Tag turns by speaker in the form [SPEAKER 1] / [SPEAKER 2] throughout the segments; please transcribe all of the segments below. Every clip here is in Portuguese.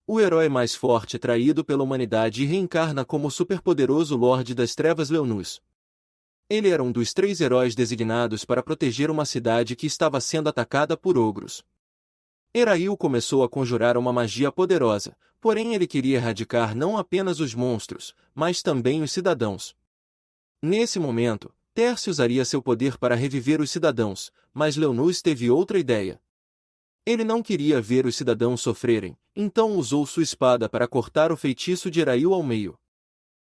[SPEAKER 1] O herói mais forte é traído pela humanidade e reencarna como o superpoderoso Lorde das Trevas Leonus. Ele era um dos 3 heróis designados para proteger uma cidade que estava sendo atacada por ogros. Erail começou a conjurar uma magia poderosa, porém ele queria erradicar não apenas os monstros, mas também os cidadãos. Nesse momento, Tércio usaria seu poder para reviver os cidadãos, mas Leonus teve outra ideia. Ele não queria ver os cidadãos sofrerem, então usou sua espada para cortar o feitiço de Erail ao meio.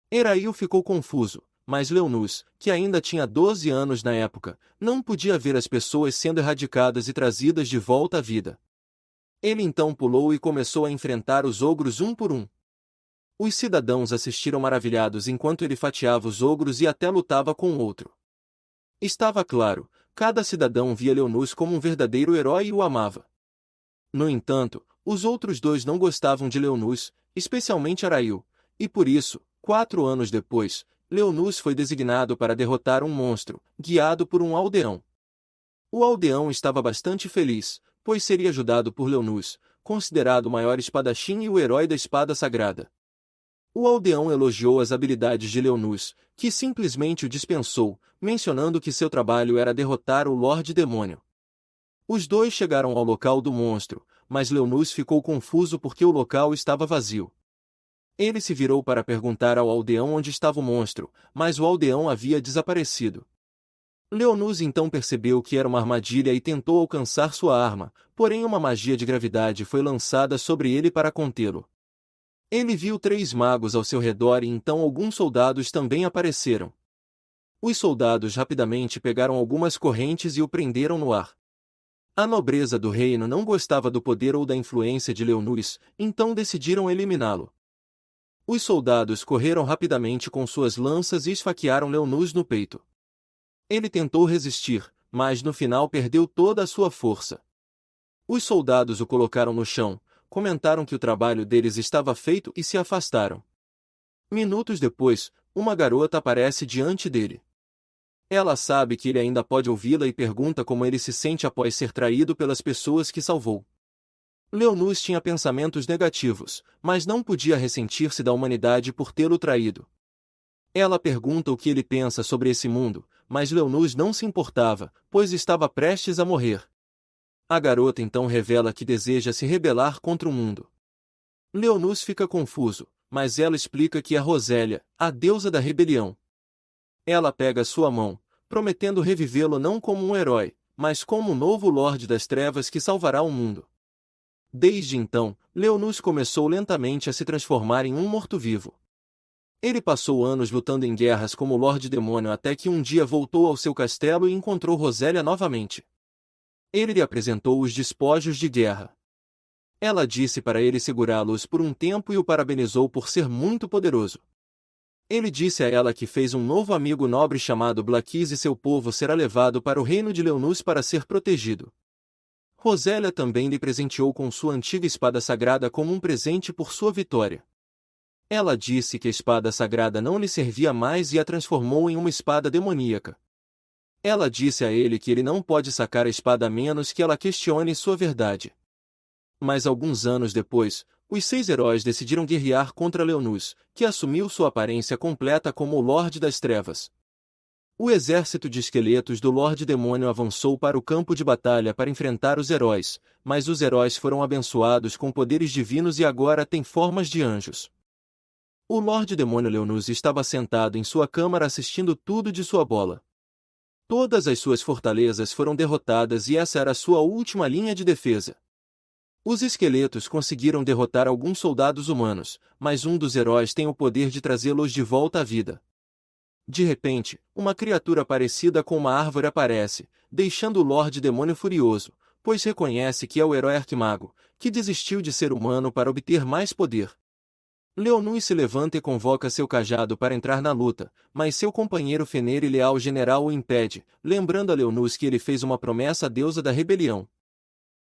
[SPEAKER 1] Erail ficou confuso, mas Leonus, que ainda tinha 12 anos na época, não podia ver as pessoas sendo erradicadas e trazidas de volta à vida. Ele então pulou e começou a enfrentar os ogros um por um. Os cidadãos assistiram maravilhados enquanto ele fatiava os ogros e até lutava com outro. Estava claro, cada cidadão via Leonus como um verdadeiro herói e o amava. No entanto, os outros dois não gostavam de Leonus, especialmente Erail, e por isso, 4 anos depois, Leonus foi designado para derrotar um monstro, guiado por um aldeão. O aldeão estava bastante feliz, pois seria ajudado por Leonus, considerado o maior espadachim e o herói da espada sagrada. O aldeão elogiou as habilidades de Leonus, que simplesmente o dispensou, mencionando que seu trabalho era derrotar o Lorde Demônio. Os dois chegaram ao local do monstro, mas Leonus ficou confuso porque o local estava vazio. Ele se virou para perguntar ao aldeão onde estava o monstro, mas o aldeão havia desaparecido. Leonus então percebeu que era uma armadilha e tentou alcançar sua arma, porém uma magia de gravidade foi lançada sobre ele para contê-lo. Ele viu 3 magos ao seu redor e então alguns soldados também apareceram. Os soldados rapidamente pegaram algumas correntes e o prenderam no ar. A nobreza do reino não gostava do poder ou da influência de Leonus, então decidiram eliminá-lo. Os soldados correram rapidamente com suas lanças e esfaquearam Leonus no peito. Ele tentou resistir, mas no final perdeu toda a sua força. Os soldados o colocaram no chão, comentaram que o trabalho deles estava feito e se afastaram. Minutos depois, uma garota aparece diante dele. Ela sabe que ele ainda pode ouvi-la e pergunta como ele se sente após ser traído pelas pessoas que salvou. Leonus tinha pensamentos negativos, mas não podia ressentir-se da humanidade por tê-lo traído. Ela pergunta o que ele pensa sobre esse mundo, mas Leonus não se importava, pois estava prestes a morrer. A garota então revela que deseja se rebelar contra o mundo. Leonus fica confuso, mas ela explica que é Rosélia, a deusa da rebelião. Ela pega sua mão, prometendo revivê-lo não como um herói, mas como um novo Lorde das Trevas que salvará o mundo. Desde então, Leonus começou lentamente a se transformar em um morto-vivo. Ele passou anos lutando em guerras como Lorde Demônio até que um dia voltou ao seu castelo e encontrou Rosélia novamente. Ele lhe apresentou os despojos de guerra. Ela disse para ele segurá-los por um tempo e o parabenizou por ser muito poderoso. Ele disse a ela que fez um novo amigo nobre chamado Blaquis e seu povo será levado para o reino de Leonus para ser protegido. Rosélia também lhe presenteou com sua antiga espada sagrada como um presente por sua vitória. Ela disse que a espada sagrada não lhe servia mais e a transformou em uma espada demoníaca. Ela disse a ele que ele não pode sacar a espada a menos que ela questione sua verdade. Mas alguns anos depois, os 6 heróis decidiram guerrear contra Leonus, que assumiu sua aparência completa como o Lorde das Trevas. O exército de esqueletos do Lorde Demônio avançou para o campo de batalha para enfrentar os heróis, mas os heróis foram abençoados com poderes divinos e agora têm formas de anjos. O Lorde Demônio Leonus estava sentado em sua câmara assistindo tudo de sua bola. Todas as suas fortalezas foram derrotadas e essa era sua última linha de defesa. Os esqueletos conseguiram derrotar alguns soldados humanos, mas um dos heróis tem o poder de trazê-los de volta à vida. De repente, uma criatura parecida com uma árvore aparece, deixando o Lorde Demônio furioso, pois reconhece que é o herói Arquimago, que desistiu de ser humano para obter mais poder. Leonus se levanta e convoca seu cajado para entrar na luta, mas seu companheiro Fenrir e leal general o impede, lembrando a Leonus que ele fez uma promessa à deusa da rebelião.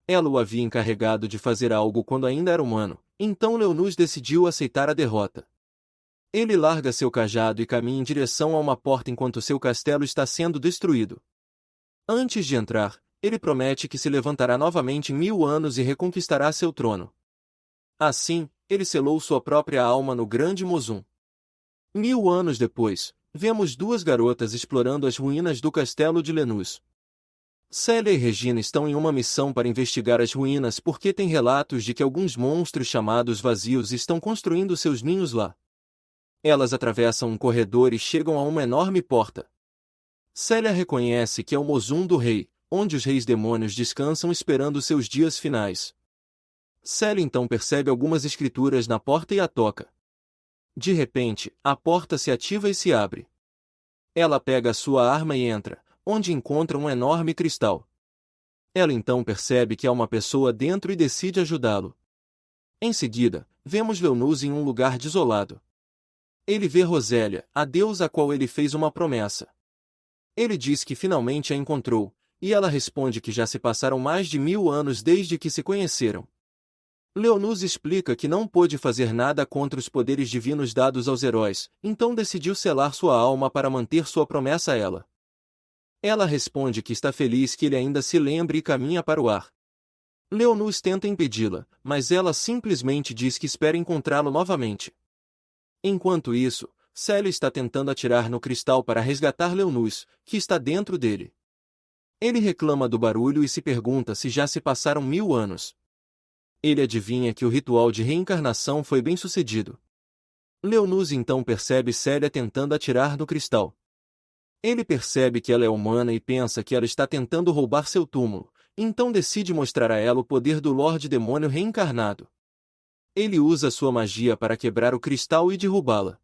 [SPEAKER 1] Ela o havia encarregado de fazer algo quando ainda era humano, então Leonus decidiu aceitar a derrota. Ele larga seu cajado e caminha em direção a uma porta enquanto seu castelo está sendo destruído. Antes de entrar, ele promete que se levantará novamente em 1000 anos e reconquistará seu trono. Assim, ele selou sua própria alma no grande Mozum. 1000 anos depois, vemos duas garotas explorando as ruínas do castelo de Lenus. Célia e Regina estão em uma missão para investigar as ruínas porque têm relatos de que alguns monstros chamados vazios estão construindo seus ninhos lá. Elas atravessam um corredor e chegam a uma enorme porta. Célia reconhece que é o Mozum do Rei, onde os reis demônios descansam esperando seus dias finais. Célia então percebe algumas escrituras na porta e a toca. De repente, a porta se ativa e se abre. Ela pega a sua arma e entra, onde encontra um enorme cristal. Ela então percebe que há uma pessoa dentro e decide ajudá-lo. Em seguida, vemos Leonus em um lugar desolado. Ele vê Rosélia, a deusa a qual ele fez uma promessa. Ele diz que finalmente a encontrou, e ela responde que já se passaram mais de 1000 anos desde que se conheceram. Leonus explica que não pôde fazer nada contra os poderes divinos dados aos heróis, então decidiu selar sua alma para manter sua promessa a ela. Ela responde que está feliz que ele ainda se lembre e caminha para o ar. Leonus tenta impedi-la, mas ela simplesmente diz que espera encontrá-lo novamente. Enquanto isso, Célia está tentando atirar no cristal para resgatar Leonus, que está dentro dele. Ele reclama do barulho e se pergunta se já se passaram 1000 anos. Ele adivinha que o ritual de reencarnação foi bem sucedido. Leonus então percebe Célia tentando atirar no cristal. Ele percebe que ela é humana e pensa que ela está tentando roubar seu túmulo, então decide mostrar a ela o poder do Lorde Demônio reencarnado. Ele usa sua magia para quebrar o cristal e derrubá-la.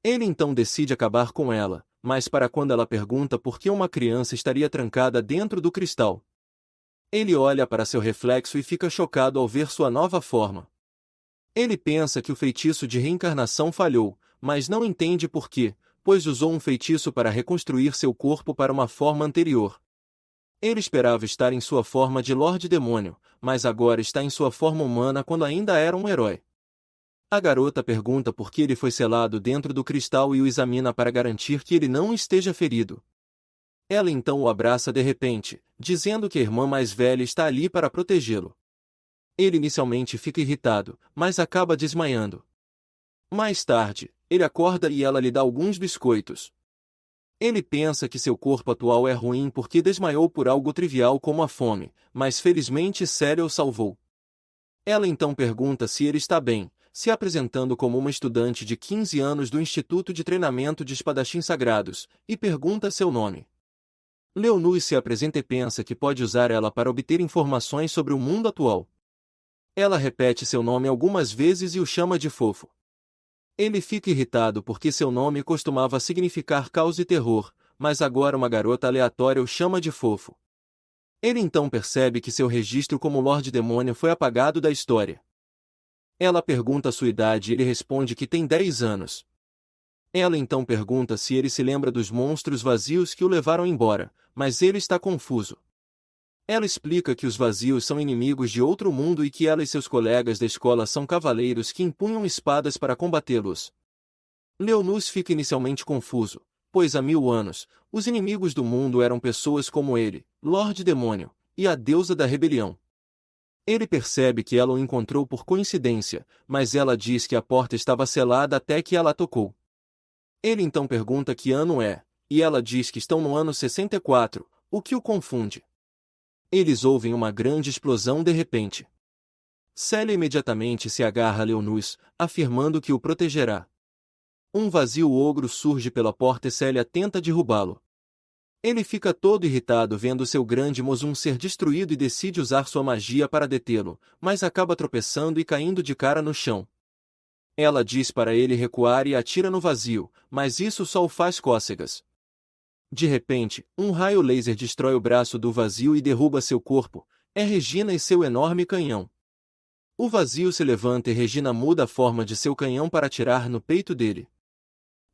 [SPEAKER 1] Ele então decide acabar com ela, mas para quando ela pergunta por que uma criança estaria trancada dentro do cristal. Ele olha para seu reflexo e fica chocado ao ver sua nova forma. Ele pensa que o feitiço de reencarnação falhou, mas não entende por quê, pois usou um feitiço para reconstruir seu corpo para uma forma anterior. Ele esperava estar em sua forma de Lorde Demônio, mas agora está em sua forma humana quando ainda era um herói. A garota pergunta por que ele foi selado dentro do cristal e o examina para garantir que ele não esteja ferido. Ela então o abraça de repente, dizendo que a irmã mais velha está ali para protegê-lo. Ele inicialmente fica irritado, mas acaba desmaiando. Mais tarde, ele acorda e ela lhe dá alguns biscoitos. Ele pensa que seu corpo atual é ruim porque desmaiou por algo trivial como a fome, mas felizmente Célia o salvou. Ela então pergunta se ele está bem, se apresentando como uma estudante de 15 anos do Instituto de Treinamento de Espadachins Sagrados, e pergunta seu nome. Leonus se apresenta e pensa que pode usar ela para obter informações sobre o mundo atual. Ela repete seu nome algumas vezes e o chama de fofo. Ele fica irritado porque seu nome costumava significar caos e terror, mas agora uma garota aleatória o chama de fofo. Ele então percebe que seu registro como Lorde Demônio foi apagado da história. Ela pergunta sua idade e ele responde que tem 10 anos. Ela então pergunta se ele se lembra dos monstros vazios que o levaram embora, mas ele está confuso. Ela explica que os vazios são inimigos de outro mundo e que ela e seus colegas da escola são cavaleiros que empunham espadas para combatê-los. Leonus fica inicialmente confuso, pois há 1000 anos, os inimigos do mundo eram pessoas como ele, Lorde Demônio, e a deusa da rebelião. Ele percebe que ela o encontrou por coincidência, mas ela diz que a porta estava selada até que ela a tocou. Ele então pergunta que ano é, e ela diz que estão no ano 64, o que o confunde. Eles ouvem uma grande explosão de repente. Célia imediatamente se agarra a Leonus, afirmando que o protegerá. Um vazio ogro surge pela porta e Célia tenta derrubá-lo. Ele fica todo irritado vendo seu grande Mozum ser destruído e decide usar sua magia para detê-lo, mas acaba tropeçando e caindo de cara no chão. Ela diz para ele recuar e atira no vazio, mas isso só o faz cócegas. De repente, um raio laser destrói o braço do vazio e derruba seu corpo. É Regina e seu enorme canhão. O vazio se levanta e Regina muda a forma de seu canhão para atirar no peito dele.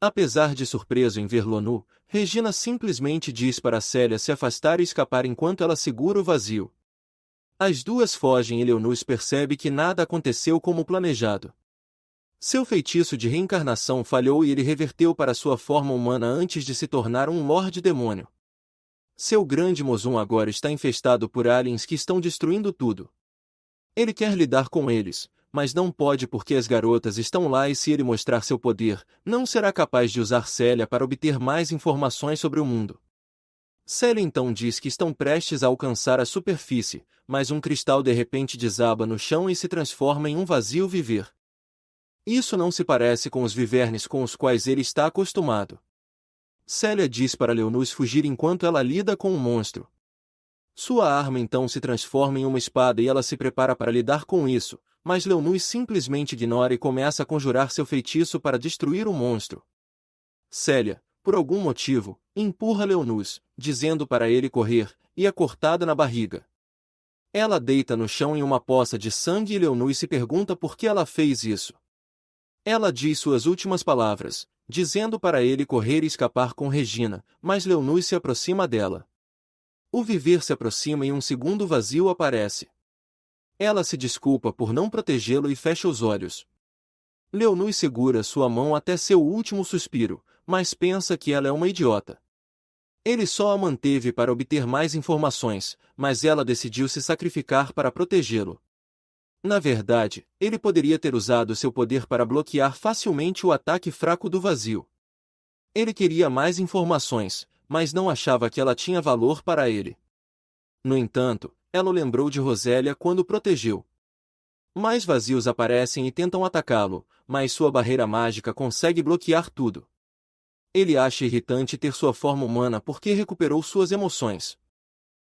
[SPEAKER 1] Apesar de surpreso em ver-lo nu, Regina simplesmente diz para Célia se afastar e escapar enquanto ela segura o vazio. As duas fogem e Leonus percebe que nada aconteceu como planejado. Seu feitiço de reencarnação falhou e ele reverteu para sua forma humana antes de se tornar um Lorde Demônio. Seu grande Mozum agora está infestado por aliens que estão destruindo tudo. Ele quer lidar com eles, mas não pode porque as garotas estão lá e se ele mostrar seu poder, não será capaz de usar Célia para obter mais informações sobre o mundo. Célia então diz que estão prestes a alcançar a superfície, mas um cristal de repente desaba no chão e se transforma em um vazio viver. Isso não se parece com os vivernes com os quais ele está acostumado. Célia diz para Leonus fugir enquanto ela lida com o monstro. Sua arma então se transforma em uma espada e ela se prepara para lidar com isso, mas Leonus simplesmente ignora e começa a conjurar seu feitiço para destruir o monstro. Célia, por algum motivo, empurra Leonus, dizendo para ele correr, e é cortada na barriga. Ela deita no chão em uma poça de sangue e Leonus se pergunta por que ela fez isso. Ela diz suas últimas palavras, dizendo para ele correr e escapar com Regina, mas Leonus se aproxima dela. O viver se aproxima e um segundo vazio aparece. Ela se desculpa por não protegê-lo e fecha os olhos. Leonus segura sua mão até seu último suspiro, mas pensa que ela é uma idiota. Ele só a manteve para obter mais informações, mas ela decidiu se sacrificar para protegê-lo. Na verdade, ele poderia ter usado seu poder para bloquear facilmente o ataque fraco do vazio. Ele queria mais informações, mas não achava que ela tinha valor para ele. No entanto, ela o lembrou de Rosélia quando o protegeu. Mais vazios aparecem e tentam atacá-lo, mas sua barreira mágica consegue bloquear tudo. Ele acha irritante ter sua forma humana porque recuperou suas emoções.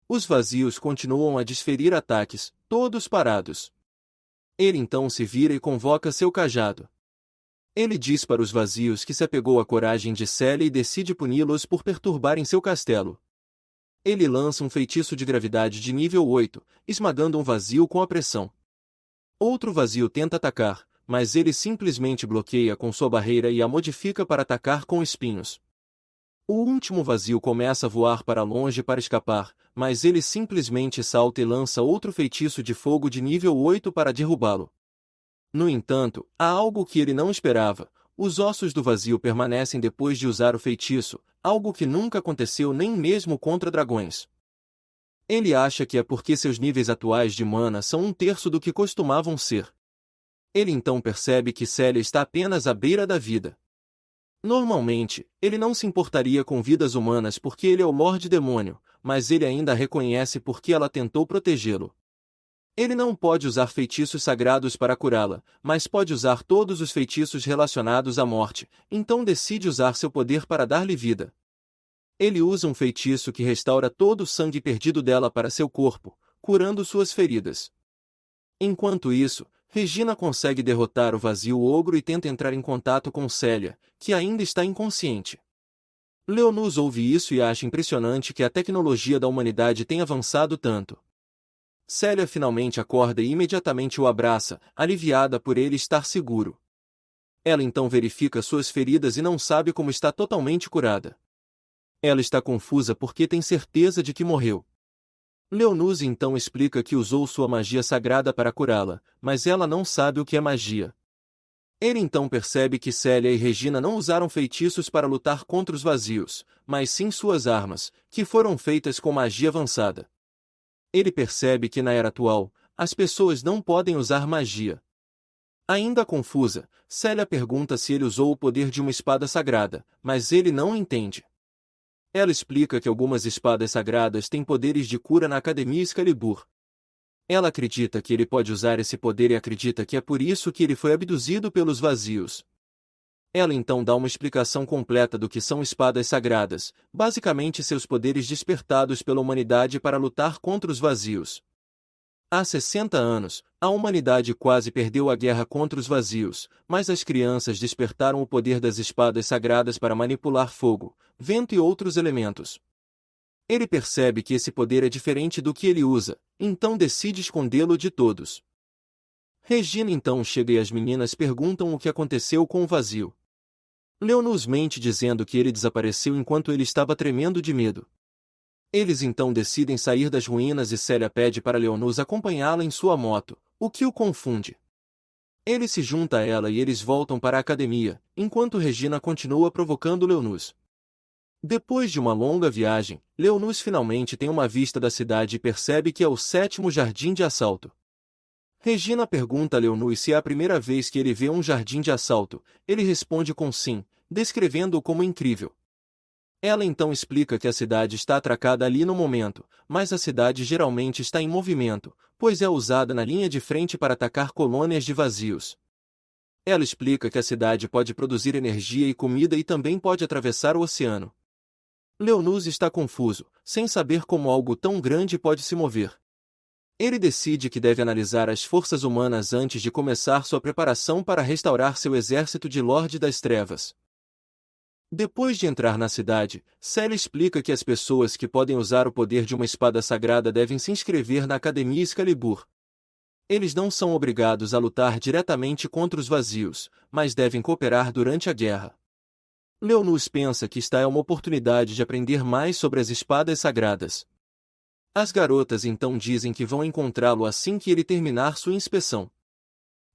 [SPEAKER 1] Os vazios continuam a desferir ataques, todos parados. Ele então se vira e convoca seu cajado. Ele diz para os vazios que se apegou à coragem de Célia e decide puni-los por perturbarem seu castelo. Ele lança um feitiço de gravidade de nível 8, esmagando um vazio com a pressão. Outro vazio tenta atacar, mas ele simplesmente bloqueia com sua barreira e a modifica para atacar com espinhos. O último vazio começa a voar para longe para escapar, mas ele simplesmente salta e lança outro feitiço de fogo de nível 8 para derrubá-lo. No entanto, há algo que ele não esperava: os ossos do vazio permanecem depois de usar o feitiço, algo que nunca aconteceu nem mesmo contra dragões. Ele acha que é porque seus níveis atuais de mana são um terço do que costumavam ser. Ele então percebe que Célia está apenas à beira da vida. Normalmente, ele não se importaria com vidas humanas porque ele é o Lorde Demônio, mas ele ainda a reconhece porque ela tentou protegê-lo. Ele não pode usar feitiços sagrados para curá-la, mas pode usar todos os feitiços relacionados à morte, então decide usar seu poder para dar-lhe vida. Ele usa um feitiço que restaura todo o sangue perdido dela para seu corpo, curando suas feridas. Enquanto isso, Regina consegue derrotar o vazio ogro e tenta entrar em contato com Célia, que ainda está inconsciente. Leonus ouve isso e acha impressionante que a tecnologia da humanidade tenha avançado tanto. Célia finalmente acorda e imediatamente o abraça, aliviada por ele estar seguro. Ela então verifica suas feridas e não sabe como está totalmente curada. Ela está confusa porque tem certeza de que morreu. Leonus então explica que usou sua magia sagrada para curá-la, mas ela não sabe o que é magia. Ele então percebe que Célia e Regina não usaram feitiços para lutar contra os vazios, mas sim suas armas, que foram feitas com magia avançada. Ele percebe que na era atual, as pessoas não podem usar magia. Ainda confusa, Célia pergunta se ele usou o poder de uma espada sagrada, mas ele não entende. Ela explica que algumas espadas sagradas têm poderes de cura na Academia Excalibur. Ela acredita que ele pode usar esse poder e acredita que é por isso que ele foi abduzido pelos vazios. Ela então dá uma explicação completa do que são espadas sagradas, basicamente seus poderes despertados pela humanidade para lutar contra os vazios. Há 60 anos, a humanidade quase perdeu a guerra contra os vazios, mas as crianças despertaram o poder das espadas sagradas para manipular fogo, vento e outros elementos. Ele percebe que esse poder é diferente do que ele usa, então decide escondê-lo de todos. Regina então chega e as meninas perguntam o que aconteceu com o vazio. Leonus mente dizendo que ele desapareceu enquanto ele estava tremendo de medo. Eles então decidem sair das ruínas e Célia pede para Leonus acompanhá-la em sua moto, o que o confunde. Ele se junta a ela e eles voltam para a academia, enquanto Regina continua provocando Leonus. Depois de uma longa viagem, Leonus finalmente tem uma vista da cidade e percebe que é o 7º jardim de assalto. Regina pergunta a Leonus se é a primeira vez que ele vê um jardim de assalto. Ele responde com sim, descrevendo-o como incrível. Ela então explica que a cidade está atracada ali no momento, mas a cidade geralmente está em movimento, pois é usada na linha de frente para atacar colônias de vazios. Ela explica que a cidade pode produzir energia e comida e também pode atravessar o oceano. Leonus está confuso, sem saber como algo tão grande pode se mover. Ele decide que deve analisar as forças humanas antes de começar sua preparação para restaurar seu exército de Lorde das Trevas. Depois de entrar na cidade, Celia explica que as pessoas que podem usar o poder de uma espada sagrada devem se inscrever na Academia Excalibur. Eles não são obrigados a lutar diretamente contra os vazios, mas devem cooperar durante a guerra. Leonus pensa que esta é uma oportunidade de aprender mais sobre as espadas sagradas. As garotas então dizem que vão encontrá-lo assim que ele terminar sua inspeção.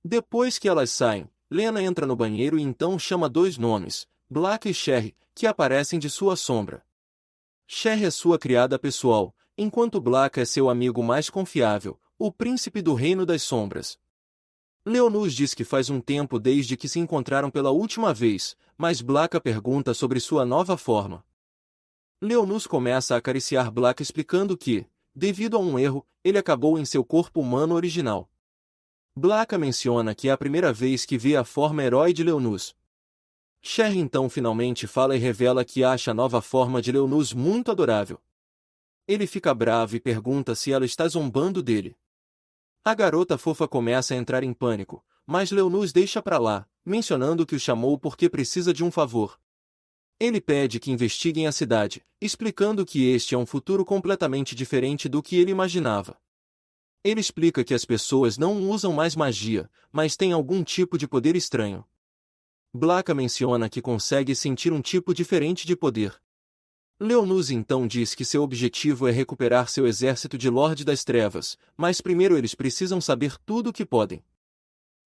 [SPEAKER 1] Depois que elas saem, Lena entra no banheiro e então chama dois nomes, Black e Sherry, que aparecem de sua sombra. Sherry é sua criada pessoal, enquanto Black é seu amigo mais confiável, o príncipe do Reino das Sombras. Leonus diz que faz um tempo desde que se encontraram pela última vez, mas Black pergunta sobre sua nova forma. Leonus começa a acariciar Black explicando que, devido a um erro, ele acabou em seu corpo humano original. Black menciona que é a primeira vez que vê a forma herói de Leonus. Sherry então finalmente fala e revela que acha a nova forma de Leonus muito adorável. Ele fica bravo e pergunta se ela está zombando dele. A garota fofa começa a entrar em pânico, mas Leonus deixa pra lá, mencionando que o chamou porque precisa de um favor. Ele pede que investiguem a cidade, explicando que este é um futuro completamente diferente do que ele imaginava. Ele explica que as pessoas não usam mais magia, mas têm algum tipo de poder estranho. Black menciona que consegue sentir um tipo diferente de poder. Leonus então diz que seu objetivo é recuperar seu exército de Lorde das Trevas, mas primeiro eles precisam saber tudo o que podem.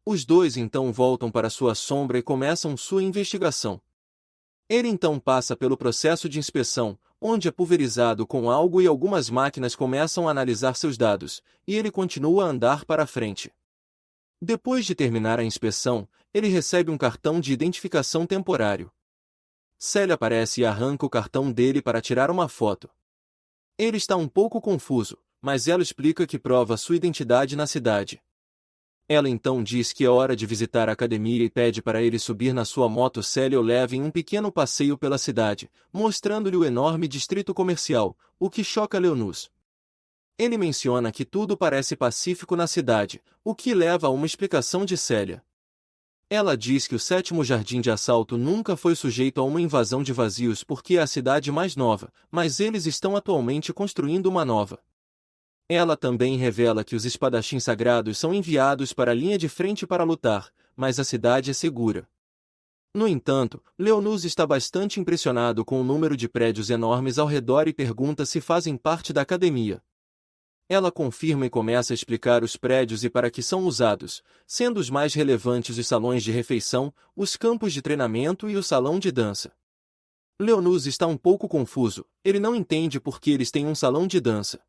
[SPEAKER 1] Os dois então voltam para sua sombra e começam sua investigação. Ele então passa pelo processo de inspeção, onde é pulverizado com algo e algumas máquinas começam a analisar seus dados, e ele continua a andar para frente. Depois de terminar a inspeção, ele recebe um cartão de identificação temporário. Celia aparece e arranca o cartão dele para tirar uma foto. Ele está um pouco confuso, mas ela explica que prova sua identidade na cidade. Ela então diz que é hora de visitar a academia e pede para ele subir na sua moto. Celia o leva em um pequeno passeio pela cidade, mostrando-lhe o enorme distrito comercial, o que choca Leonus. Ele menciona que tudo parece pacífico na cidade, o que leva a uma explicação de Celia. Ela diz que o 7º jardim de assalto nunca foi sujeito a uma invasão de vazios porque é a cidade mais nova, mas eles estão atualmente construindo uma nova. Ela também revela que os espadachins sagrados são enviados para a linha de frente para lutar, mas a cidade é segura. No entanto, Leonus está bastante impressionado com o número de prédios enormes ao redor e pergunta se fazem parte da academia. Ela confirma e começa a explicar os prédios e para que são usados, sendo os mais relevantes os salões de refeição, os campos de treinamento e o salão de dança. Leonus está um pouco confuso, ele não entende por que eles têm um salão de dança.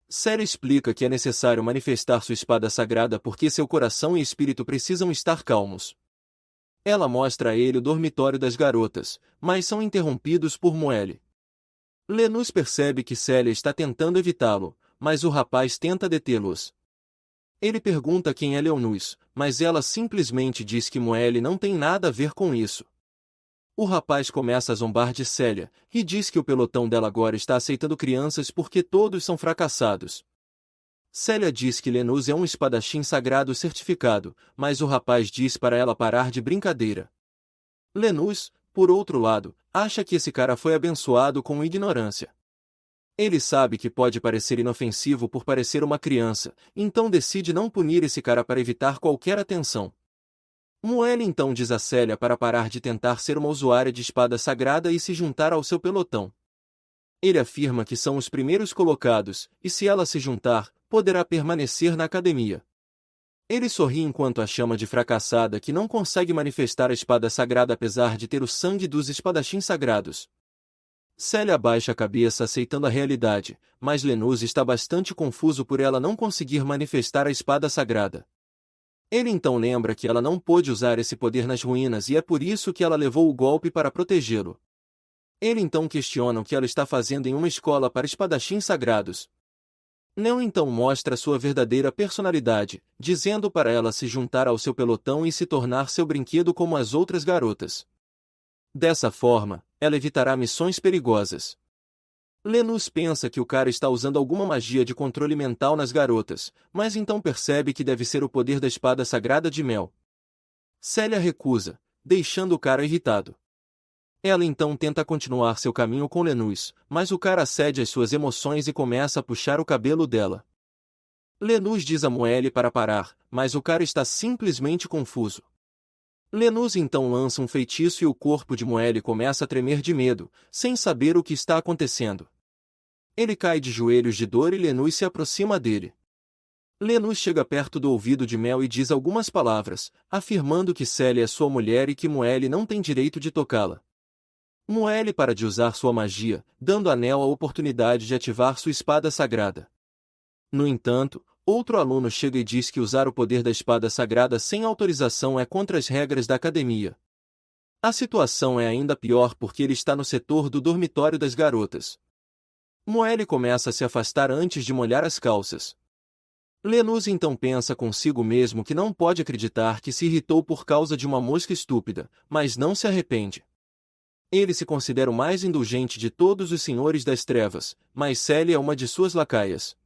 [SPEAKER 1] Celia explica que é necessário manifestar sua espada sagrada porque seu coração e espírito precisam estar calmos. Ela mostra a ele o dormitório das garotas, mas são interrompidos por Moelle. Leonus percebe que Celia está tentando evitá-lo, mas o rapaz tenta detê-los. Ele pergunta quem é Leonus, mas ela simplesmente diz que Moelle não tem nada a ver com isso. O rapaz começa a zombar de Celia, e diz que o pelotão dela agora está aceitando crianças porque todos são fracassados. Celia diz que Leonus é um espadachim sagrado certificado, mas o rapaz diz para ela parar de brincadeira. Leonus, por outro lado, acha que esse cara foi abençoado com ignorância. Ele sabe que pode parecer inofensivo por parecer uma criança, então decide não punir esse cara para evitar qualquer atenção. Moelle então diz a Celia para parar de tentar ser uma usuária de espada sagrada e se juntar ao seu pelotão. Ele afirma que são os primeiros colocados, e se ela se juntar, poderá permanecer na academia. Ele sorri enquanto a chama de fracassada que não consegue manifestar a espada sagrada apesar de ter o sangue dos espadachins sagrados. Célia abaixa a cabeça aceitando a realidade, mas Lenus está bastante confuso por ela não conseguir manifestar a espada sagrada. Ele então lembra que ela não pôde usar esse poder nas ruínas e é por isso que ela levou o golpe para protegê-lo. Ele então questiona o que ela está fazendo em uma escola para espadachins sagrados. Neo então mostra sua verdadeira personalidade, dizendo para ela se juntar ao seu pelotão e se tornar seu brinquedo como as outras garotas. Dessa forma, ela evitará missões perigosas. Lenus pensa que o cara está usando alguma magia de controle mental nas garotas, mas então percebe que deve ser o poder da espada sagrada de Mel. Célia recusa, deixando o cara irritado. Ela então tenta continuar seu caminho com Lenus, mas o cara cede às suas emoções e começa a puxar o cabelo dela. Lenus diz a Moelle para parar, mas o cara está simplesmente confuso. Lenus então lança um feitiço e o corpo de Moelle começa a tremer de medo, sem saber o que está acontecendo. Ele cai de joelhos de dor e Lenus se aproxima dele. Lenus chega perto do ouvido de Mel e diz algumas palavras, afirmando que Célia é sua mulher e que Moelle não tem direito de tocá-la. Moelle para de usar sua magia, dando a Nel a oportunidade de ativar sua espada sagrada. No entanto, outro aluno chega e diz que usar o poder da espada sagrada sem autorização é contra as regras da academia. A situação é ainda pior porque ele está no setor do dormitório das garotas. Moelle começa a se afastar antes de molhar as calças. Lenus então pensa consigo mesmo que não pode acreditar que se irritou por causa de uma mosca estúpida, mas não se arrepende. Ele se considera o mais indulgente de todos os senhores das trevas, mas Célia é uma de suas lacaias.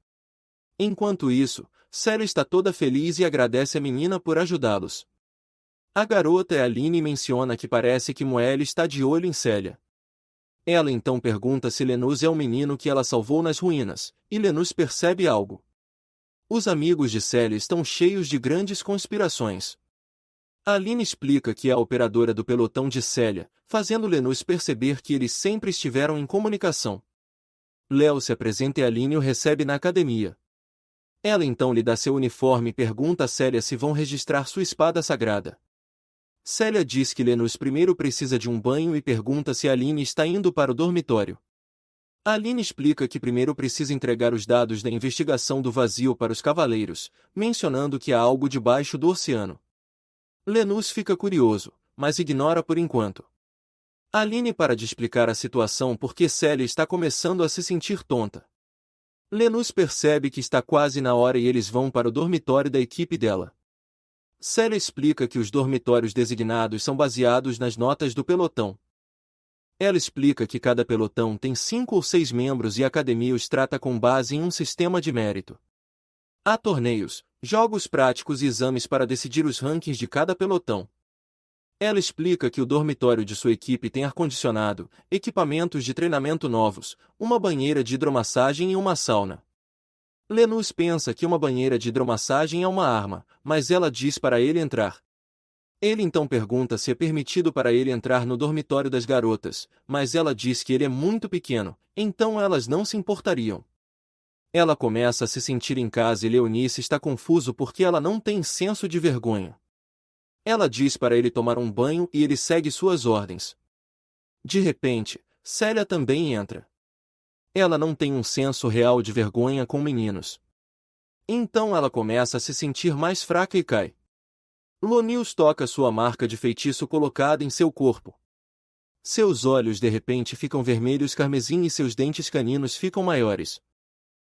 [SPEAKER 1] Enquanto isso, Célia está toda feliz e agradece a menina por ajudá-los. A garota Aline e menciona que parece que Moelle está de olho em Célia. Ela então pergunta se Lenus é o menino que ela salvou nas ruínas, e Lenus percebe algo. Os amigos de Célia estão cheios de grandes conspirações. Aline explica que é a operadora do pelotão de Célia, fazendo Lenus perceber que eles sempre estiveram em comunicação. Léo se apresenta e Aline o recebe na academia. Ela então lhe dá seu uniforme e pergunta a Célia se vão registrar sua espada sagrada. Célia diz que Lenus primeiro precisa de um banho e pergunta se Aline está indo para o dormitório. Aline explica que primeiro precisa entregar os dados da investigação do vazio para os cavaleiros, mencionando que há algo debaixo do oceano. Lenus fica curioso, mas ignora por enquanto. Aline para de explicar a situação porque Célia está começando a se sentir tonta. Lenus percebe que está quase na hora e eles vão para o dormitório da equipe dela. Célia explica que os dormitórios designados são baseados nas notas do pelotão. Ela explica que cada pelotão tem 5 ou 6 membros e a academia os trata com base em um sistema de mérito. Há torneios, jogos práticos e exames para decidir os rankings de cada pelotão. Ela explica que o dormitório de sua equipe tem ar-condicionado, equipamentos de treinamento novos, uma banheira de hidromassagem e uma sauna. Lenus pensa que uma banheira de hidromassagem é uma arma, mas ela diz para ele entrar. Ele então pergunta se é permitido para ele entrar no dormitório das garotas, mas ela diz que ele é muito pequeno, então elas não se importariam. Ela começa a se sentir em casa e Leonice está confuso porque ela não tem senso de vergonha. Ela diz para ele tomar um banho e ele segue suas ordens. De repente, Célia também entra. Ela não tem um senso real de vergonha com meninos. Então ela começa a se sentir mais fraca e cai. Lonius toca sua marca de feitiço colocada em seu corpo. Seus olhos de repente ficam vermelhos carmesim e seus dentes caninos ficam maiores.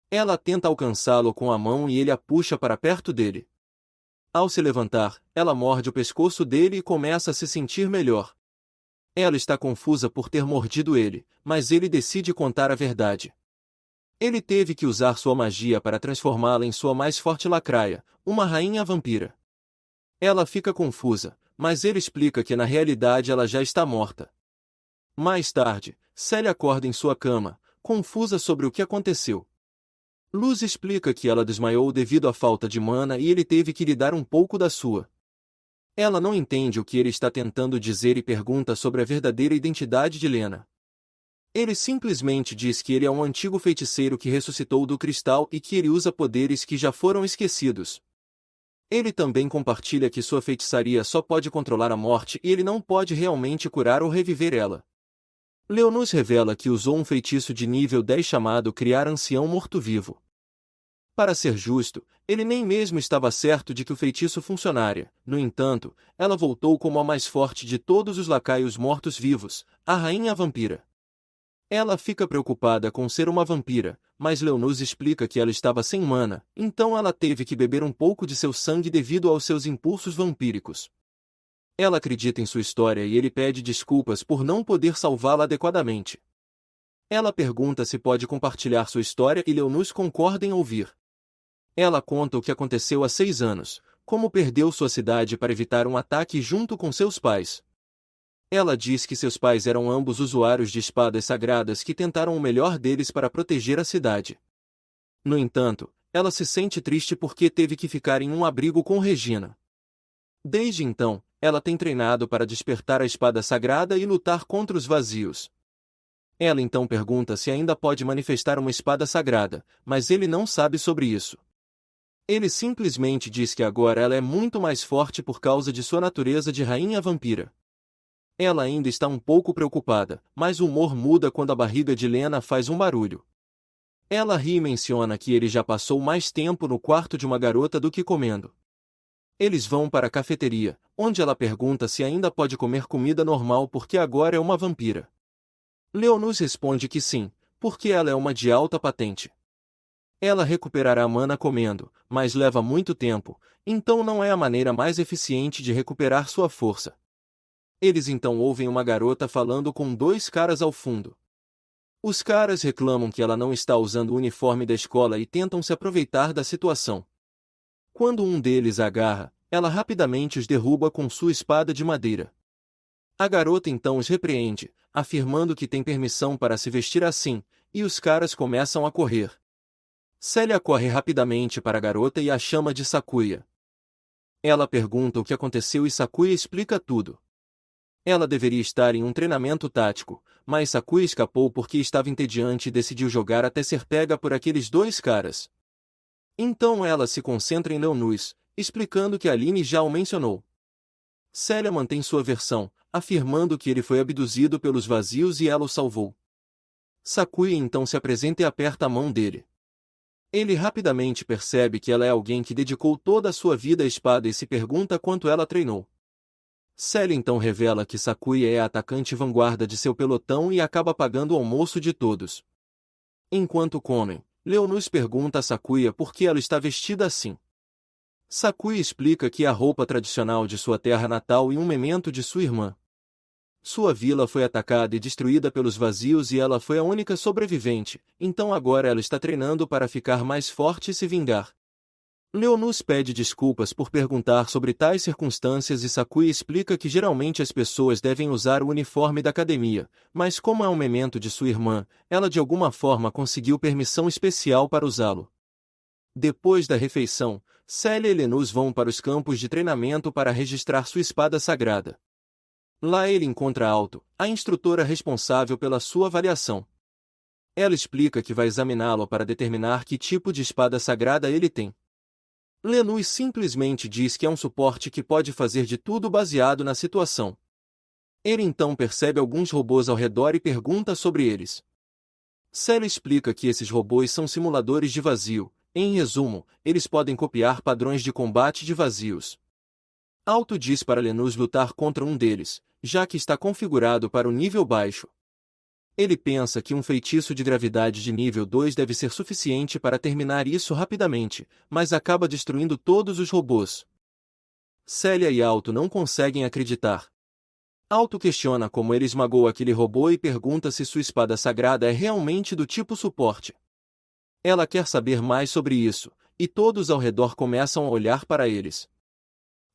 [SPEAKER 1] Ela tenta alcançá-lo com a mão e ele a puxa para perto dele. Ao se levantar, ela morde o pescoço dele e começa a se sentir melhor. Ela está confusa por ter mordido ele, mas ele decide contar a verdade. Ele teve que usar sua magia para transformá-la em sua mais forte lacraia, uma rainha vampira. Ela fica confusa, mas ele explica que na realidade ela já está morta. Mais tarde, Célia acorda em sua cama, confusa sobre o que aconteceu. Luz explica que ela desmaiou devido à falta de mana e ele teve que lhe dar um pouco da sua. Ela não entende o que ele está tentando dizer e pergunta sobre a verdadeira identidade de Lena. Ele simplesmente diz que ele é um antigo feiticeiro que ressuscitou do cristal e que ele usa poderes que já foram esquecidos. Ele também compartilha que sua feitiçaria só pode controlar a morte e ele não pode realmente curar ou reviver ela. Leonus revela que usou um feitiço de nível 10 chamado Criar Ancião Morto-Vivo. Para ser justo, ele nem mesmo estava certo de que o feitiço funcionaria. No entanto, ela voltou como a mais forte de todos os lacaios mortos-vivos, a Rainha Vampira. Ela fica preocupada com ser uma vampira, mas Leonus explica que ela estava sem mana, então ela teve que beber um pouco de seu sangue devido aos seus impulsos vampíricos. Ela acredita em sua história e ele pede desculpas por não poder salvá-la adequadamente. Ela pergunta se pode compartilhar sua história e Leonus concorda em ouvir. Ela conta o que aconteceu há 6 anos, como perdeu sua cidade para evitar um ataque junto com seus pais. Ela diz que seus pais eram ambos usuários de espadas sagradas que tentaram o melhor deles para proteger a cidade. No entanto, ela se sente triste porque teve que ficar em um abrigo com Regina. Desde então, ela tem treinado para despertar a espada sagrada e lutar contra os vazios. Ela então pergunta se ainda pode manifestar uma espada sagrada, mas ele não sabe sobre isso. Ele simplesmente diz que agora ela é muito mais forte por causa de sua natureza de rainha vampira. Ela ainda está um pouco preocupada, mas o humor muda quando a barriga de Lena faz um barulho. Ela ri e menciona que ele já passou mais tempo no quarto de uma garota do que comendo. Eles vão para a cafeteria, onde ela pergunta se ainda pode comer comida normal porque agora é uma vampira. Leonus responde que sim, porque ela é uma de alta patente. Ela recuperará a mana comendo, mas leva muito tempo, então não é a maneira mais eficiente de recuperar sua força. Eles então ouvem uma garota falando com 2 caras ao fundo. Os caras reclamam que ela não está usando o uniforme da escola e tentam se aproveitar da situação. Quando um deles a agarra, ela rapidamente os derruba com sua espada de madeira. A garota então os repreende, afirmando que tem permissão para se vestir assim, e os caras começam a correr. Célia corre rapidamente para a garota e a chama de Sakuya. Ela pergunta o que aconteceu e Sakuya explica tudo. Ela deveria estar em um treinamento tático, mas Sakuya escapou porque estava entediante e decidiu jogar até ser pega por aqueles 2 caras. Então ela se concentra em Leonus, explicando que Aline já o mencionou. Célia mantém sua versão, afirmando que ele foi abduzido pelos vazios e ela o salvou. Sakuya então se apresenta e aperta a mão dele. Ele rapidamente percebe que ela é alguém que dedicou toda a sua vida à espada e se pergunta quanto ela treinou. Célia então revela que Sakuya é a atacante vanguarda de seu pelotão e acaba pagando o almoço de todos. Enquanto comem, Leonus pergunta a Sakuya por que ela está vestida assim. Sakuya explica que é a roupa tradicional de sua terra natal e um memento de sua irmã. Sua vila foi atacada e destruída pelos vazios e ela foi a única sobrevivente, então agora ela está treinando para ficar mais forte e se vingar. Leonus pede desculpas por perguntar sobre tais circunstâncias e Sakuya explica que geralmente as pessoas devem usar o uniforme da academia, mas como é um memento de sua irmã, ela de alguma forma conseguiu permissão especial para usá-lo. Depois da refeição, Célia e Leonus vão para os campos de treinamento para registrar sua espada sagrada. Lá ele encontra Alto, a instrutora responsável pela sua avaliação. Ela explica que vai examiná-lo para determinar que tipo de espada sagrada ele tem. Leonus simplesmente diz que é um suporte que pode fazer de tudo baseado na situação. Ele então percebe alguns robôs ao redor e pergunta sobre eles. Célia explica que esses robôs são simuladores de vazio, em resumo, eles podem copiar padrões de combate de vazios. Alto diz para Leonus lutar contra um deles, já que está configurado para o nível baixo. Ele pensa que um feitiço de gravidade de nível 2 deve ser suficiente para terminar isso rapidamente, mas acaba destruindo todos os robôs. Célia e Alto não conseguem acreditar. Alto questiona como ele esmagou aquele robô e pergunta se sua espada sagrada é realmente do tipo suporte. Ela quer saber mais sobre isso, e todos ao redor começam a olhar para eles.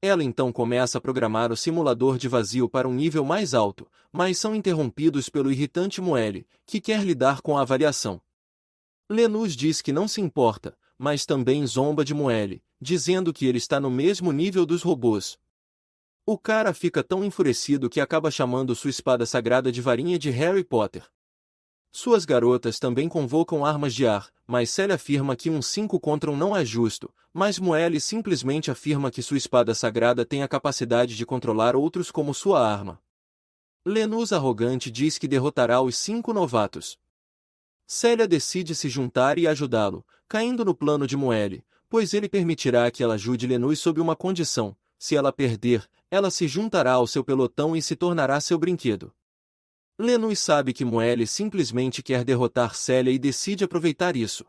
[SPEAKER 1] Ela então começa a programar o simulador de vazio para um nível mais alto, mas são interrompidos pelo irritante Moelle, que quer lidar com a avaliação. Leonus diz que não se importa, mas também zomba de Moelle, dizendo que ele está no mesmo nível dos robôs. O cara fica tão enfurecido que acaba chamando sua espada sagrada de varinha de Harry Potter. Suas garotas também convocam armas de ar, mas Célia afirma que um 5 contra 1 não é justo, mas Moelle simplesmente afirma que sua espada sagrada tem a capacidade de controlar outros como sua arma. Lenus arrogante diz que derrotará os 5 novatos. Célia decide se juntar e ajudá-lo, caindo no plano de Moelle, pois ele permitirá que ela ajude Lenus sob uma condição: se ela perder, ela se juntará ao seu pelotão e se tornará seu brinquedo. Lenus sabe que Moelle simplesmente quer derrotar Célia e decide aproveitar isso.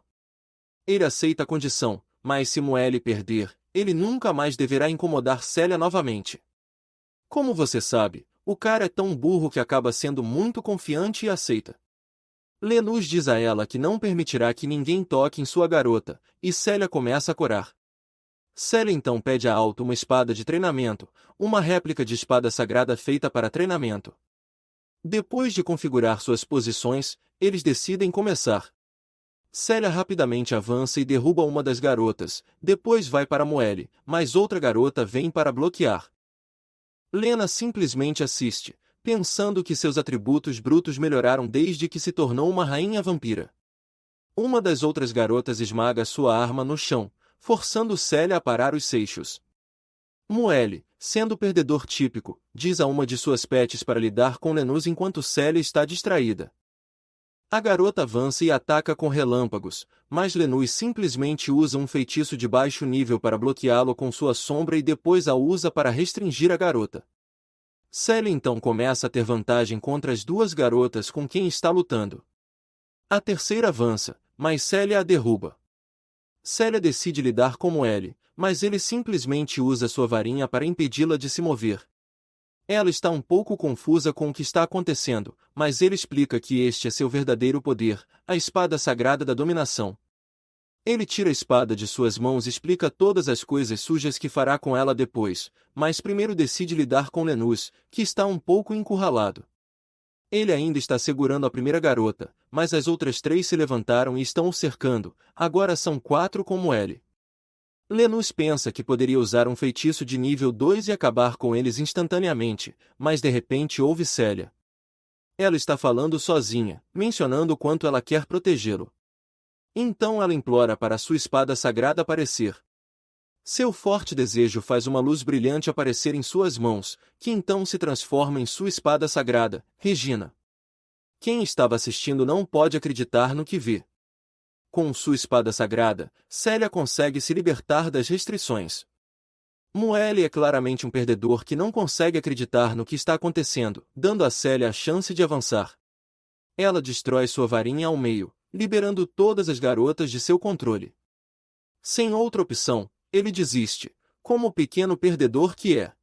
[SPEAKER 1] Ele aceita a condição, mas se Moelle perder, ele nunca mais deverá incomodar Célia novamente. Como você sabe, o cara é tão burro que acaba sendo muito confiante e aceita. Lenus diz a ela que não permitirá que ninguém toque em sua garota, e Célia começa a corar. Célia então pede a Alto uma espada de treinamento, uma réplica de espada sagrada feita para treinamento. Depois de configurar suas posições, eles decidem começar. Célia rapidamente avança e derruba uma das garotas, depois vai para Moelle, mas outra garota vem para bloquear. Lena simplesmente assiste, pensando que seus atributos brutos melhoraram desde que se tornou uma rainha vampira. Uma das outras garotas esmaga sua arma no chão, forçando Célia a parar os seixos. Moelle, sendo o perdedor típico, diz a uma de suas pets para lidar com Lenus enquanto Célia está distraída. A garota avança e ataca com relâmpagos, mas Lenus simplesmente usa um feitiço de baixo nível para bloqueá-lo com sua sombra e depois a usa para restringir a garota. Célia então começa a ter vantagem contra as duas garotas com quem está lutando. A terceira avança, mas Célia a derruba. Célia decide lidar com Moelle, mas ele simplesmente usa sua varinha para impedi-la de se mover. Ela está um pouco confusa com o que está acontecendo, mas ele explica que este é seu verdadeiro poder, a espada sagrada da dominação. Ele tira a espada de suas mãos e explica todas as coisas sujas que fará com ela depois, mas primeiro decide lidar com Lenus, que está um pouco encurralado. Ele ainda está segurando a primeira garota, mas as outras 3 se levantaram e estão o cercando, agora são 4 como ele. Lenus pensa que poderia usar um feitiço de nível 2 e acabar com eles instantaneamente, mas de repente ouve Célia. Ela está falando sozinha, mencionando o quanto ela quer protegê-lo. Então ela implora para sua espada sagrada aparecer. Seu forte desejo faz uma luz brilhante aparecer em suas mãos, que então se transforma em sua espada sagrada, Regina. Quem estava assistindo não pode acreditar no que vê. Com sua espada sagrada, Célia consegue se libertar das restrições. Moelle é claramente um perdedor que não consegue acreditar no que está acontecendo, dando a Célia a chance de avançar. Ela destrói sua varinha ao meio, liberando todas as garotas de seu controle. Sem outra opção, ele desiste, como o pequeno perdedor que é.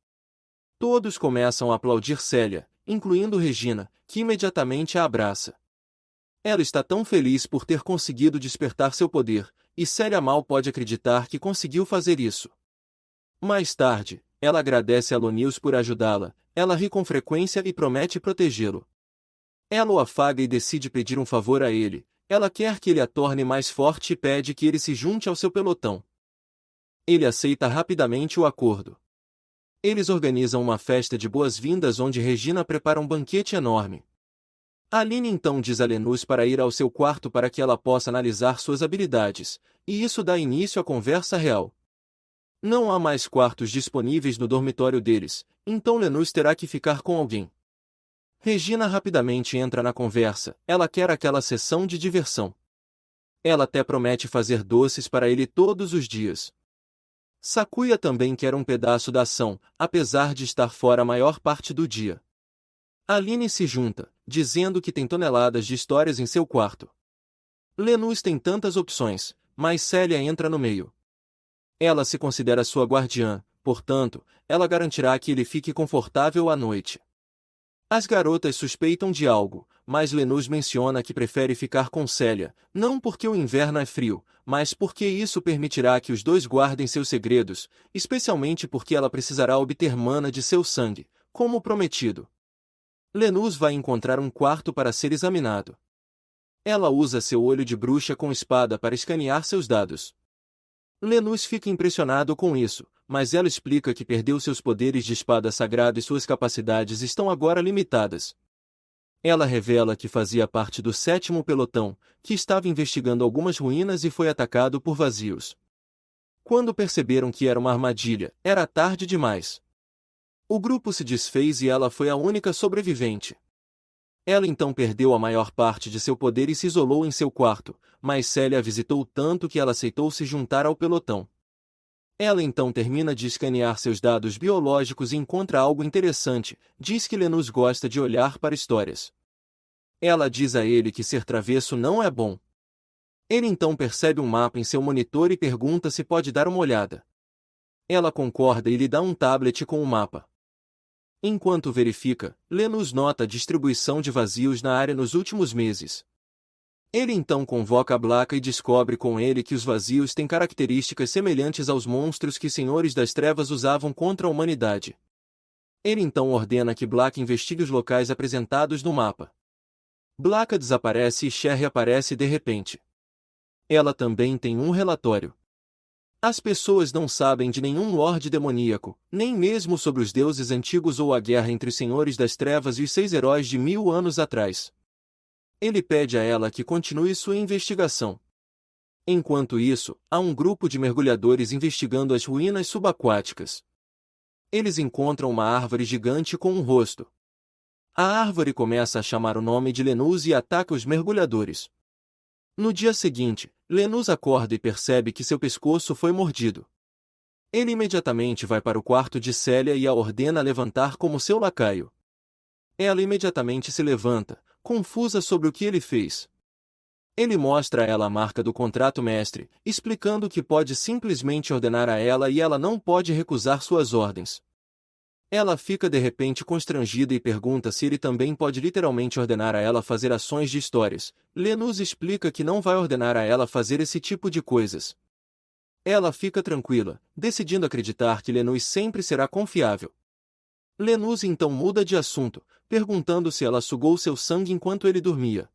[SPEAKER 1] Todos começam a aplaudir Célia, incluindo Regina, que imediatamente a abraça. Ela está tão feliz por ter conseguido despertar seu poder, e Célia mal pode acreditar que conseguiu fazer isso. Mais tarde, ela agradece a Lenus por ajudá-la, ela ri com frequência e promete protegê-lo. Ela o afaga e decide pedir um favor a ele, ela quer que ele a torne mais forte e pede que ele se junte ao seu pelotão. Ele aceita rapidamente o acordo. Eles organizam uma festa de boas-vindas onde Regina prepara um banquete enorme. Aline então diz a Lenus para ir ao seu quarto para que ela possa analisar suas habilidades, e isso dá início à conversa real. Não há mais quartos disponíveis no dormitório deles, então Lenus terá que ficar com alguém. Regina rapidamente entra na conversa, ela quer aquela sessão de diversão. Ela até promete fazer doces para ele todos os dias. Sakuya também quer um pedaço da ação, apesar de estar fora a maior parte do dia. Aline se junta, dizendo que tem toneladas de histórias em seu quarto. Lenus tem tantas opções, mas Célia entra no meio. Ela se considera sua guardiã, portanto, ela garantirá que ele fique confortável à noite. As garotas suspeitam de algo, mas Lenus menciona que prefere ficar com Célia, não porque o inverno é frio, mas porque isso permitirá que os dois guardem seus segredos, especialmente porque ela precisará obter mana de seu sangue, como prometido. Lenus vai encontrar um quarto para ser examinado. Ela usa seu olho de bruxa com espada para escanear seus dados. Lenus fica impressionado com isso, mas ela explica que perdeu seus poderes de espada sagrada e suas capacidades estão agora limitadas. Ela revela que fazia parte do 7º pelotão, que estava investigando algumas ruínas e foi atacado por vazios. Quando perceberam que era uma armadilha, era tarde demais. O grupo se desfez e ela foi a única sobrevivente. Ela então perdeu a maior parte de seu poder e se isolou em seu quarto, mas Celia a visitou tanto que ela aceitou se juntar ao pelotão. Ela então termina de escanear seus dados biológicos e encontra algo interessante. Diz que Lenus gosta de olhar para histórias. Ela diz a ele que ser travesso não é bom. Ele então percebe um mapa em seu monitor e pergunta se pode dar uma olhada. Ela concorda e lhe dá um tablet com o mapa. Enquanto verifica, Lenus nota a distribuição de vazios na área nos últimos meses. Ele então convoca Blaka e descobre com ele que os vazios têm características semelhantes aos monstros que Senhores das Trevas usavam contra a humanidade. Ele então ordena que Blaka investigue os locais apresentados no mapa. Blaka desaparece e Sherry aparece de repente. Ela também tem um relatório. As pessoas não sabem de nenhum lorde demoníaco, nem mesmo sobre os deuses antigos ou a guerra entre os Senhores das Trevas e os 6 heróis de 1000 anos atrás. Ele pede a ela que continue sua investigação. Enquanto isso, há um grupo de mergulhadores investigando as ruínas subaquáticas. Eles encontram uma árvore gigante com um rosto. A árvore começa a chamar o nome de Lenus e ataca os mergulhadores. No dia seguinte, Lenus acorda e percebe que seu pescoço foi mordido. Ele imediatamente vai para o quarto de Celia e a ordena levantar como seu lacaio. Ela imediatamente se levanta, confusa sobre o que ele fez. Ele mostra a ela a marca do contrato mestre, explicando que pode simplesmente ordenar a ela e ela não pode recusar suas ordens. Ela fica de repente constrangida e pergunta se ele também pode literalmente ordenar a ela fazer ações de histórias. Lenus explica que não vai ordenar a ela fazer esse tipo de coisas. Ela fica tranquila, decidindo acreditar que Lenus sempre será confiável. Lenus então muda de assunto, perguntando se ela sugou seu sangue enquanto ele dormia.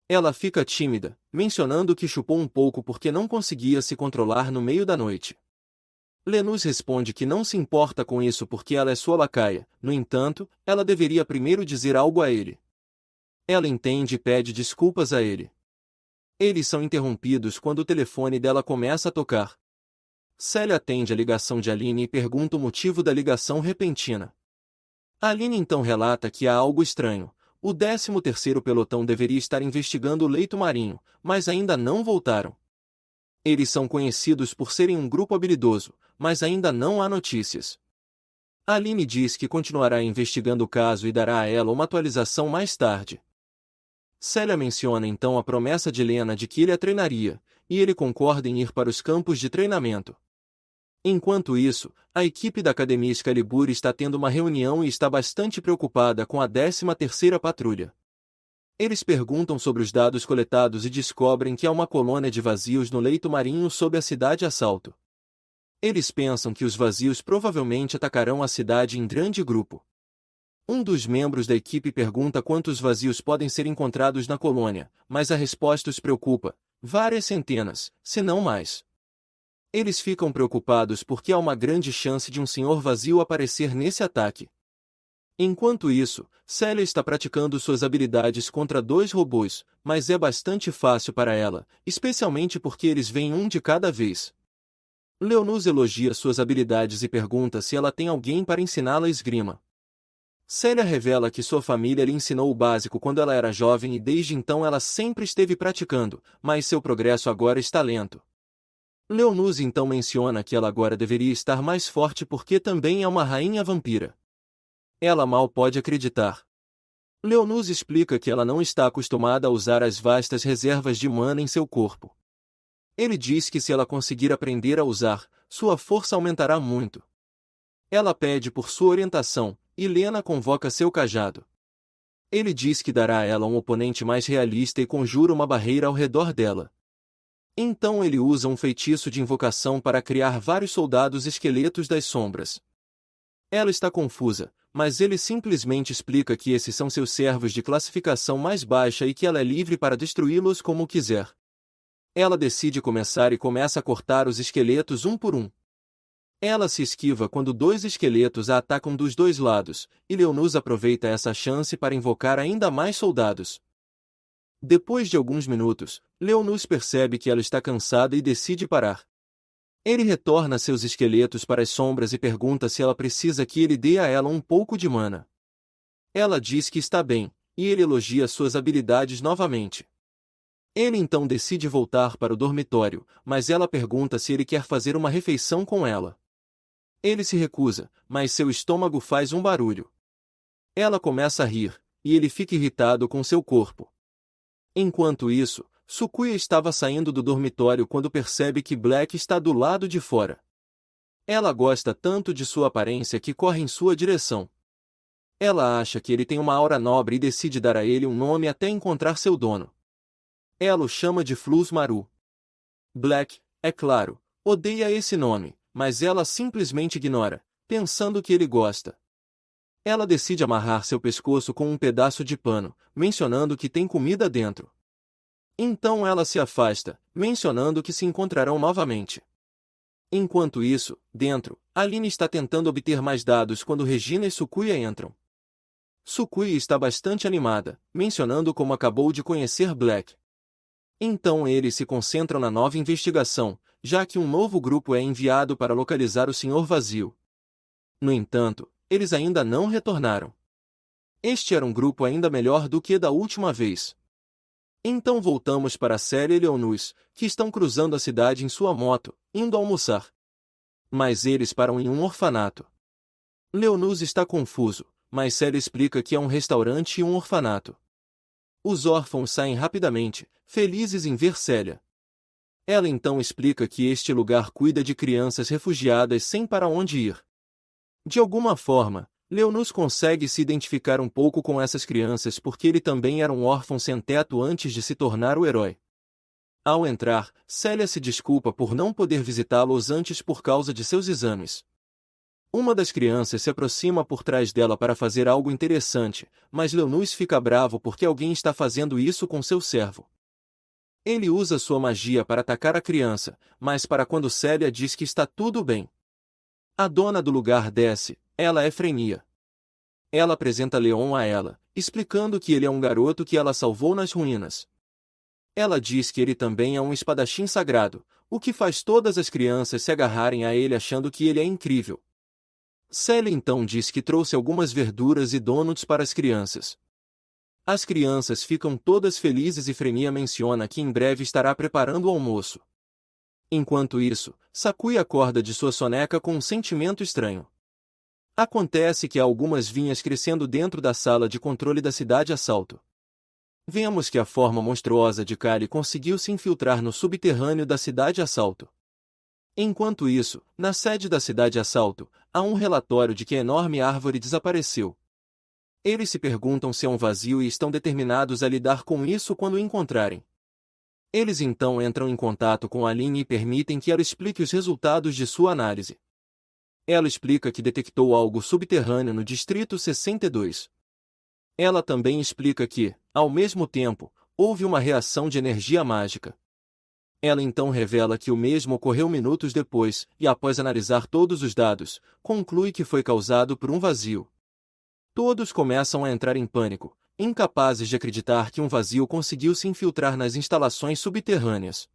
[SPEAKER 1] Ela fica tímida, mencionando que chupou um pouco porque não conseguia se controlar no meio da noite. Lenus responde que não se importa com isso porque ela é sua lacaia, no entanto, ela deveria primeiro dizer algo a ele. Ela entende e pede desculpas a ele. Eles são interrompidos quando o telefone dela começa a tocar. Celia atende a ligação de Aline e pergunta o motivo da ligação repentina. Aline então relata que há algo estranho. O 13º pelotão deveria estar investigando o leito marinho, mas ainda não voltaram. Eles são conhecidos por serem um grupo habilidoso, mas ainda não há notícias. Aline diz que continuará investigando o caso e dará a ela uma atualização mais tarde. Celia menciona então a promessa de Lena de que ele a treinaria, e ele concorda em ir para os campos de treinamento. Enquanto isso, a equipe da Academia Excalibur está tendo uma reunião e está bastante preocupada com a 13ª Patrulha. Eles perguntam sobre os dados coletados e descobrem que há uma colônia de vazios no leito marinho sob a cidade Assalto. Eles pensam que os vazios provavelmente atacarão a cidade em grande grupo. Um dos membros da equipe pergunta quantos vazios podem ser encontrados na colônia, mas a resposta os preocupa: várias centenas, se não mais. Eles ficam preocupados porque há uma grande chance de um senhor vazio aparecer nesse ataque. Enquanto isso, Celia está praticando suas habilidades contra 2 robôs, mas é bastante fácil para ela, especialmente porque eles vêm um de cada vez. Lenus elogia suas habilidades e pergunta se ela tem alguém para ensiná-la esgrima. Celia revela que sua família lhe ensinou o básico quando ela era jovem e desde então ela sempre esteve praticando, mas seu progresso agora está lento. Lenus então menciona que ela agora deveria estar mais forte porque também é uma rainha vampira. Ela mal pode acreditar. Lenus explica que ela não está acostumada a usar as vastas reservas de mana em seu corpo. Ele diz que se ela conseguir aprender a usar, sua força aumentará muito. Ela pede por sua orientação, e Lena convoca seu cajado. Ele diz que dará a ela um oponente mais realista e conjura uma barreira ao redor dela. Então ele usa um feitiço de invocação para criar vários soldados esqueletos das sombras. Ela está confusa, mas ele simplesmente explica que esses são seus servos de classificação mais baixa e que ela é livre para destruí-los como quiser. Ela decide começar e começa a cortar os esqueletos um por um. Ela se esquiva quando 2 esqueletos a atacam dos 2 lados, e Lenus aproveita essa chance para invocar ainda mais soldados. Depois de alguns minutos, Lenus percebe que ela está cansada e decide parar. Ele retorna seus esqueletos para as sombras e pergunta se ela precisa que ele dê a ela um pouco de mana. Ela diz que está bem, e ele elogia suas habilidades novamente. Ele então decide voltar para o dormitório, mas ela pergunta se ele quer fazer uma refeição com ela. Ele se recusa, mas seu estômago faz um barulho. Ela começa a rir, e ele fica irritado com seu corpo. Enquanto isso, Sukuya estava saindo do dormitório quando percebe que Black está do lado de fora. Ela gosta tanto de sua aparência que corre em sua direção. Ela acha que ele tem uma aura nobre e decide dar a ele um nome até encontrar seu dono. Ela o chama de Flus Maru. Black, é claro, odeia esse nome, mas ela simplesmente ignora, pensando que ele gosta. Ela decide amarrar seu pescoço com um pedaço de pano, mencionando que tem comida dentro. Então ela se afasta, mencionando que se encontrarão novamente. Enquanto isso, dentro, Aline está tentando obter mais dados quando Regina e Sukuya entram. Sukuya está bastante animada, mencionando como acabou de conhecer Black. Então eles se concentram na nova investigação, já que um novo grupo é enviado para localizar o Senhor Vazio. No entanto, eles ainda não retornaram. Este era um grupo ainda melhor do que da última vez. Então voltamos para Célia e Leonus, que estão cruzando a cidade em sua moto, indo almoçar. Mas eles param em um orfanato. Leonus está confuso, mas Célia explica que é um restaurante e um orfanato. Os órfãos saem rapidamente, felizes em ver Célia. Ela então explica que este lugar cuida de crianças refugiadas sem para onde ir. De alguma forma, Leonus consegue se identificar um pouco com essas crianças porque ele também era um órfão sem teto antes de se tornar o herói. Ao entrar, Célia se desculpa por não poder visitá-los antes por causa de seus exames. Uma das crianças se aproxima por trás dela para fazer algo interessante, mas Leonus fica bravo porque alguém está fazendo isso com seu servo. Ele usa sua magia para atacar a criança, mas para quando Célia diz que está tudo bem. A dona do lugar desce, ela é Frenia. Ela apresenta Leon a ela, explicando que ele é um garoto que ela salvou nas ruínas. Ela diz que ele também é um espadachim sagrado, o que faz todas as crianças se agarrarem a ele achando que ele é incrível. Célia então diz que trouxe algumas verduras e donuts para as crianças. As crianças ficam todas felizes e Frenia menciona que em breve estará preparando o almoço. Enquanto isso, Sakuya acorda de sua soneca com um sentimento estranho. Acontece que há algumas vinhas crescendo dentro da sala de controle da cidade assalto. Vemos que a forma monstruosa de Kali conseguiu se infiltrar no subterrâneo da cidade assalto. Enquanto isso, na sede da cidade assalto, há um relatório de que a enorme árvore desapareceu. Eles se perguntam se é um vazio e estão determinados a lidar com isso quando o encontrarem. Eles então entram em contato com Aline e permitem que ela explique os resultados de sua análise. Ela explica que detectou algo subterrâneo no Distrito 62. Ela também explica que, ao mesmo tempo, houve uma reação de energia mágica. Ela então revela que o mesmo ocorreu minutos depois, e após analisar todos os dados, conclui que foi causado por um vazio. Todos começam a entrar em pânico, incapazes de acreditar que um vazio conseguiu se infiltrar nas instalações subterrâneas.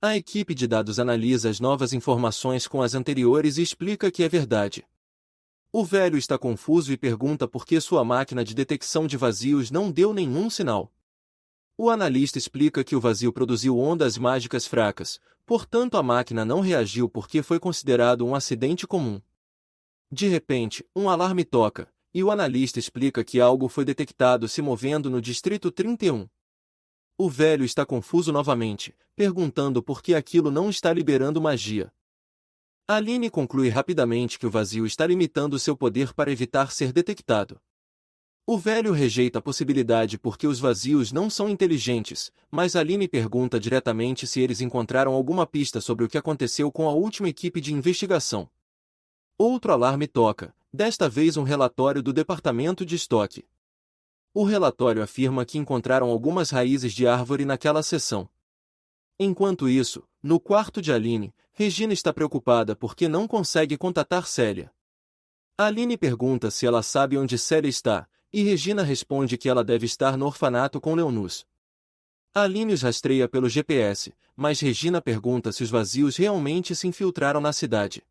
[SPEAKER 1] A equipe de dados analisa as novas informações com as anteriores e explica que é verdade. O velho está confuso e pergunta por que sua máquina de detecção de vazios não deu nenhum sinal. O analista explica que o vazio produziu ondas mágicas fracas, portanto a máquina não reagiu porque foi considerado um acidente comum. De repente, um alarme toca, e o analista explica que algo foi detectado se movendo no Distrito 31. O velho está confuso novamente, perguntando por que aquilo não está liberando magia. Aline conclui rapidamente que o vazio está limitando seu poder para evitar ser detectado. O velho rejeita a possibilidade porque os vazios não são inteligentes, mas Aline pergunta diretamente se eles encontraram alguma pista sobre o que aconteceu com a última equipe de investigação. Outro alarme toca, desta vez um relatório do Departamento de Estoque. O relatório afirma que encontraram algumas raízes de árvore naquela seção. Enquanto isso, no quarto de Aline, Regina está preocupada porque não consegue contatar Célia. Aline pergunta se ela sabe onde Célia está, e Regina responde que ela deve estar no orfanato com Leonus. Aline os rastreia pelo GPS, mas Regina pergunta se os vazios realmente se infiltraram na cidade.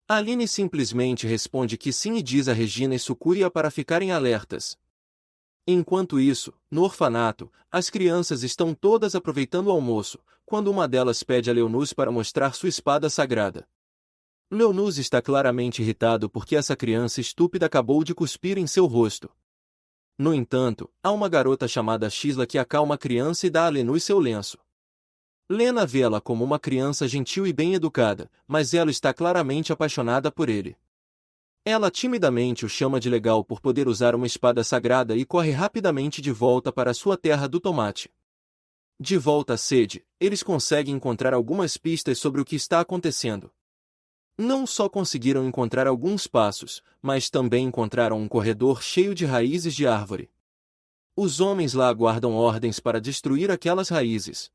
[SPEAKER 1] Aline simplesmente responde que sim e diz a Regina e Sucúria para ficarem alertas. Enquanto isso, no orfanato, as crianças estão todas aproveitando o almoço, quando uma delas pede a Leonus para mostrar sua espada sagrada. Leonus está claramente irritado porque essa criança estúpida acabou de cuspir em seu rosto. No entanto, há uma garota chamada Xisla que acalma a criança e dá a Leonus seu lenço. Lena vê ela como uma criança gentil e bem educada, mas ela está claramente apaixonada por ele. Ela timidamente o chama de legal por poder usar uma espada sagrada e corre rapidamente de volta para sua terra do tomate. De volta à sede, eles conseguem encontrar algumas pistas sobre o que está acontecendo. Não só conseguiram encontrar alguns passos, mas também encontraram um corredor cheio de raízes de árvore. Os homens lá aguardam ordens para destruir aquelas raízes.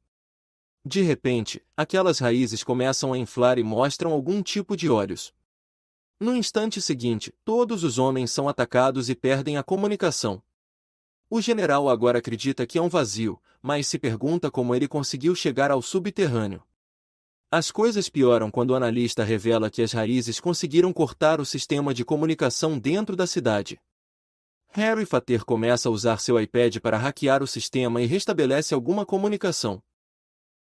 [SPEAKER 1] De repente, aquelas raízes começam a inflar e mostram algum tipo de olhos. No instante seguinte, todos os homens são atacados e perdem a comunicação. O general agora acredita que é um vazio, mas se pergunta como ele conseguiu chegar ao subterrâneo. As coisas pioram quando o analista revela que as raízes conseguiram cortar o sistema de comunicação dentro da cidade. Harry Fater começa a usar seu iPad para hackear o sistema e restabelece alguma comunicação.